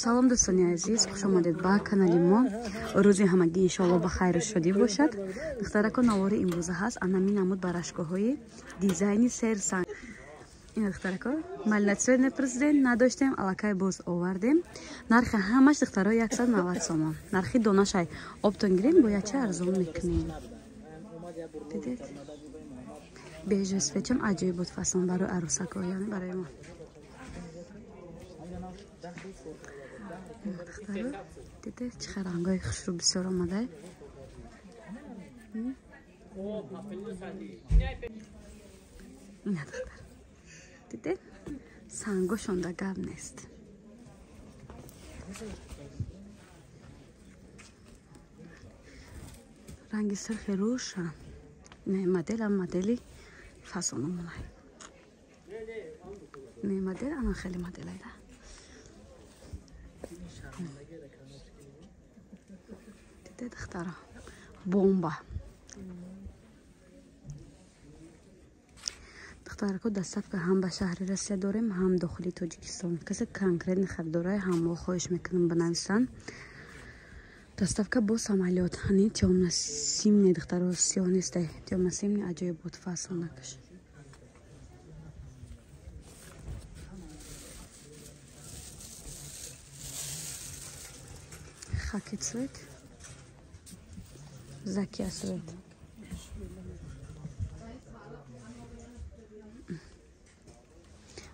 салом дӯстони азиз, хуш омадед ба канали мо. рӯзи ҳамагӣ иншоалло ба хайру шодӣ бошад. духтарако навори имрӯза ҳаст анами намуд ба рашкоҳои дизайни серсанг. ин духтарако малинатсиони президент надоштем, аллакай боз овардем. нархи ҳамаш духтаро 190 сомон. нархи донашай обтон гирем бо яча арзон мекунем. дидед бежу свечам аҷоиб буд фасон барои арӯсако, яъне барои мо. духтаро дидед чӣ рангҳои хушрӯ бисёр омадай. ина духтар дидед сангошонда гап нест. ранги сирхи рӯшан. не моделам модели фасонумонай. не модел ана хеле моделайда. дидед духтаро бомба. духтарако доставка ҳам ба шаҳри Россия дорем, ҳам дохили Тоҷикистон. касе конкретни харидорай ҳамво хоҳиш мекунам банависан. доставка бо самолёт. ҳани тёмно-симни духтаро сиёнисте. тёмно-симни аҷоиб буд фасонакаш. хаки цвет. закия цвет.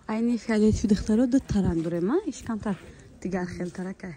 айни фиолетови духтаро ду таранг дорем, иш камтар дигар хелтаракай.